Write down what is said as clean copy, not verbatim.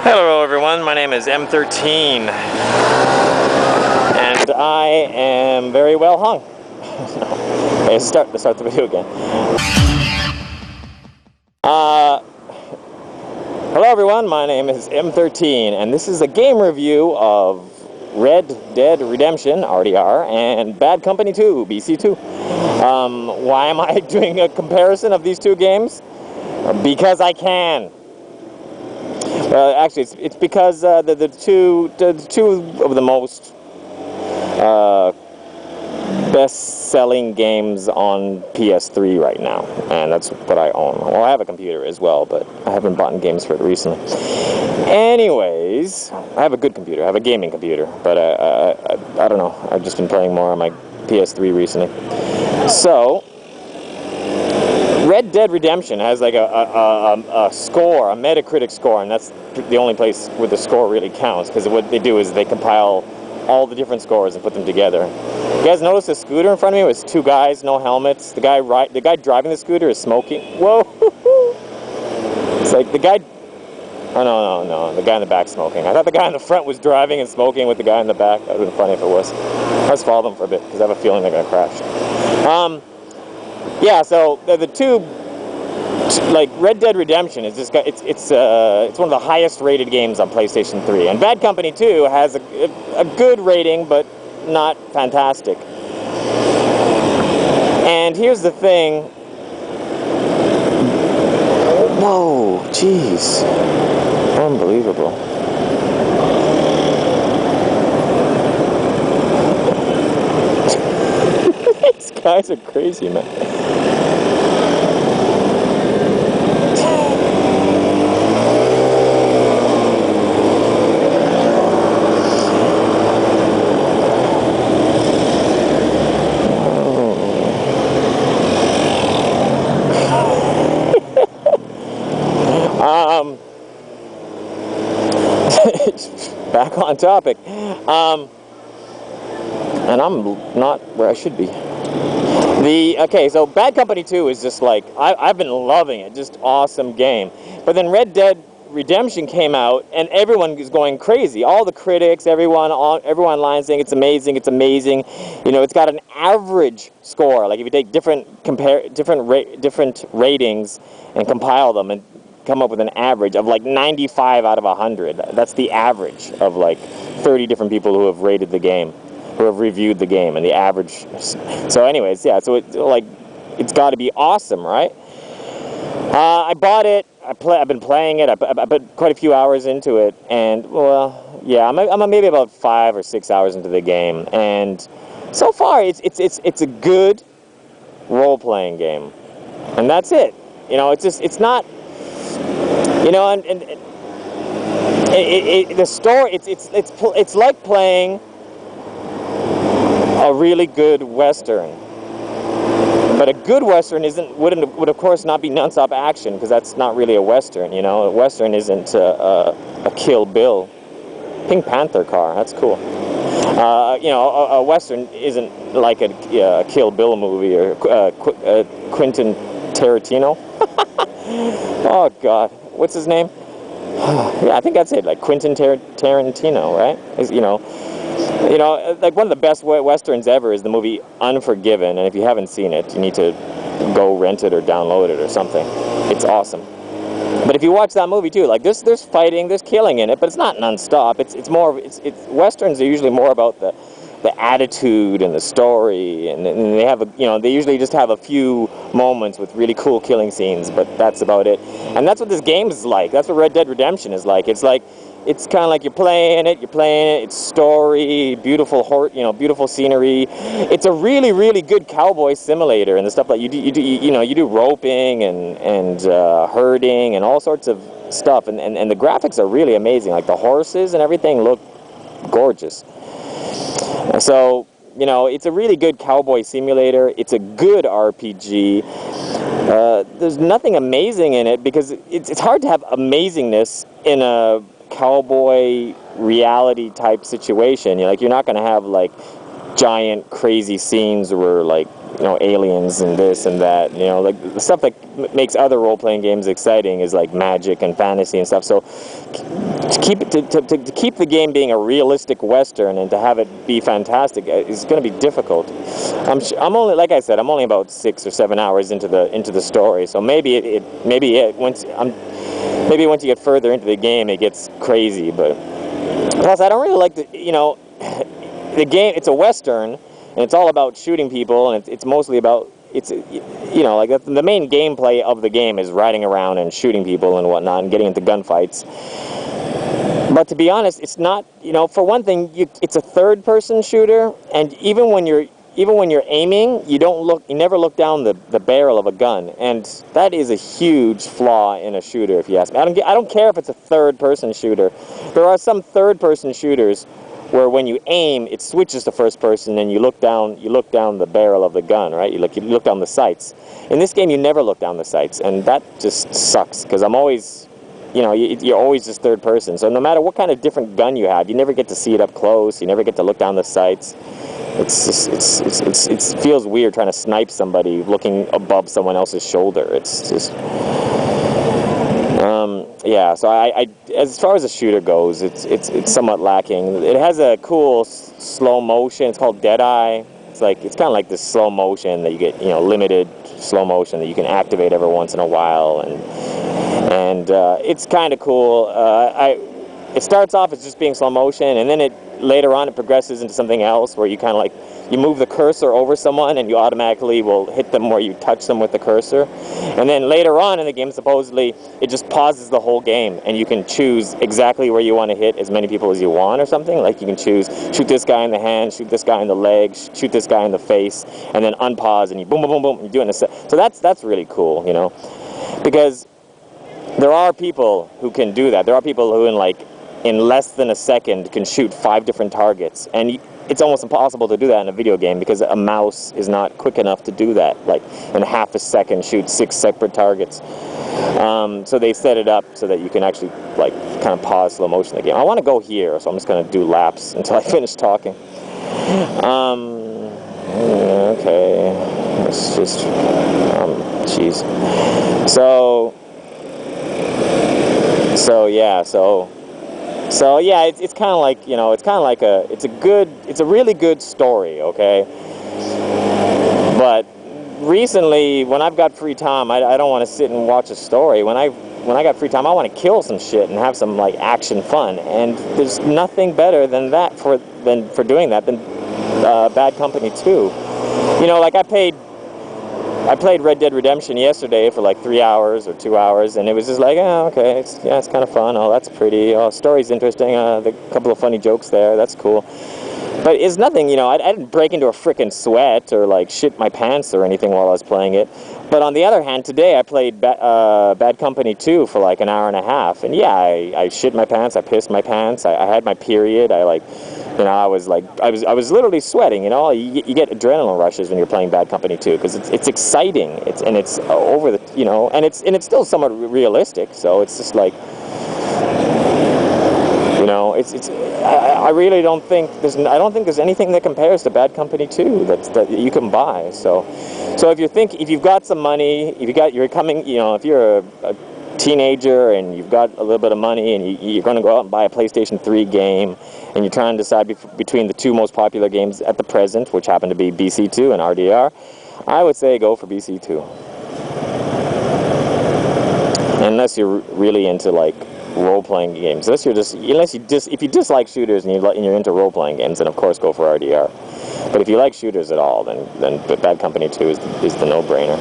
Hello everyone, my name is M13 and I am very well hung. Let's start the video again. Hello everyone, my name is M13 and this is a game review of Red Dead Redemption, RDR, and Bad Company 2, BC2. Why am I doing a comparison of these two games? Because I can. Actually, it's because the two of the most best-selling games on PS3 right now, and that's what I own. Well, I have a computer as well, but I haven't bought games for it recently. Anyways, I have a good computer. I have a gaming computer, but I don't know. I've just been playing more on my PS3 recently. So, Red Dead Redemption has like a score, a Metacritic score, and that's the only place where the score really counts, because what they do is they compile all the different scores and put them together. You guys notice the scooter in front of me was two guys, no helmets. The guy driving the scooter is smoking. Whoa! It's like the guy. Oh no, the guy in the back smoking. I thought the guy in the front was driving and smoking with the guy in the back. That would have been funny if it was. Let's follow them for a bit because I have a feeling they're gonna crash. Yeah, so the two, like Red Dead Redemption is just it's one of the highest rated games on PlayStation 3, and Bad Company 2 has a good rating but not fantastic. And here's the thing. Whoa, jeez, unbelievable. These guys are crazy, man. Back on topic, and I'm not where I should be. Okay, so Bad Company 2 is just like, I've been loving it, just awesome game. But then Red Dead Redemption came out, and everyone is going crazy. All the critics, everyone online saying it's amazing, it's amazing. You know, it's got an average score. Like if you take different ratings and compile them and come up with an average of like 95 out of 100. That's the average of like 30 different people who have rated the game, who have reviewed the game, and the average. So anyways, yeah, so it's got to be awesome, right? I bought it. I've been playing it. I put quite a few hours into it, and well, yeah, I'm maybe about 5 or 6 hours into the game, and so far it's a good role-playing game, and that's it. You know, it's not. You know, and the story, it's like playing a really good Western. But a good Western would of course not be non-stop action, because that's not really a Western. You know, a Western isn't a Kill Bill, Pink Panther car. That's cool. You know, a Western isn't like a Kill Bill movie or Quentin Tarantino. Oh God. What's his name? Yeah, I think that's it. Like Quentin Tarantino, right? You know, like one of the best westerns ever is the movie Unforgiven, and if you haven't seen it, you need to go rent it or download it or something. It's awesome. But if you watch that movie too, like there's fighting, there's killing in it, but it's not non-stop. It's more. Westerns are usually more about the attitude and the story, and they have they usually just have a few moments with really cool killing scenes, but that's about it. And that's what this game is like. That's what Red Dead Redemption is like. It's kind of like you're playing it. It's story, beautiful scenery. It's a really, really good cowboy simulator, and the stuff that you do roping and herding and all sorts of stuff, and the graphics are really amazing. Like the horses and everything look gorgeous. So, you know, it's a really good cowboy simulator. It's a good RPG. There's nothing amazing in it, because it's hard to have amazingness in a cowboy reality type situation. You're not going to have like giant crazy scenes where like you know, aliens and this and that. You know, like the stuff that makes other role-playing games exciting is like magic and fantasy and stuff. So to keep the game being a realistic Western and to have it be fantastic is going to be difficult. I'm only, like I said, I'm only about 6 or 7 hours into the story. So maybe once you get further into the game, it gets crazy. But plus, I don't really like the, you know, the game. It's a Western, and it's all about shooting people, and it's mostly about, it's, you know, like the main gameplay of the game is riding around and shooting people and whatnot and getting into gunfights. But to be honest, it's not, you know, for one thing, it's a third-person shooter, and even when you're aiming, you never look down the barrel of a gun, and that is a huge flaw in a shooter, if you ask me. I don't care if it's a third-person shooter. There are some third-person shooters where when you aim, it switches to first person, and you look down the barrel of the gun, right? You look down the sights. In this game, you never look down the sights, and that just sucks, because I'm always, you know, you're always just third person. So no matter what kind of different gun you have, you never get to see it up close. You never get to look down the sights. It's just, it feels weird trying to snipe somebody looking above someone else's shoulder. It's just, yeah. So I as far as the shooter goes, it's somewhat lacking. It has a cool slow motion. It's called Deadeye. It's kind of like this slow motion that you get, you know, limited slow motion that you can activate every once in a while, and it's kind of cool. It starts off as just being slow motion, and then later on it progresses into something else where you kind of like, you move the cursor over someone and you automatically will hit them where you touch them with the cursor. And then later on in the game, supposedly, it just pauses the whole game, and you can choose exactly where you want to hit as many people as you want or something. Like you can choose, shoot this guy in the hand, shoot this guy in the leg, shoot this guy in the face, and then unpause, and you boom, boom, boom, boom, and you do it in a set. So that's really cool, you know, because there are people who can do that. There are people who in less than a second can shoot 5 different targets, and it's almost impossible to do that in a video game because a mouse is not quick enough to do that. Like in half a second, shoot 6 separate targets. So they set it up so that you can actually like kind of pause slow motion the game. I want to go here, so I'm just going to do laps until I finish talking. Okay, let's just, jeez. So yeah, it's kind of like, you know, it's kind of like it's a really good story, okay? But recently, when I've got free time, I don't want to sit and watch a story. When I got free time, I want to kill some shit and have some like action fun. And there's nothing better than that for doing that than Bad Company 2. You know, like I played Red Dead Redemption yesterday for like 3 hours or 2 hours, and it was just like, oh, okay, it's kind of fun. Oh, that's pretty. Oh, story's interesting. A couple of funny jokes there. That's cool. But it's nothing, you know. I didn't break into a frickin' sweat or like shit my pants or anything while I was playing it. But on the other hand, today I played Bad Company 2 for like an hour and a half, and yeah, I shit my pants. I pissed my pants. I had my period. You know, I was literally sweating. You know, you get adrenaline rushes when you're playing Bad Company 2 because it's exciting. It's over the, you know, and it's still somewhat realistic. So it's just like, you know, I really don't think there's anything that compares to Bad Company 2 that you can buy. So if you've got some money, if you're a teenager and you've got a little bit of money and you're going to go out and buy a PlayStation 3 game, and you're trying to decide between the 2 most popular games at the present, which happen to be BC2 and RDR, I would say go for BC2. Unless you're really into like role-playing games. If you dislike shooters and you're into role-playing games, then of course go for RDR. But if you like shooters at all, then Bad Company 2 is the no-brainer.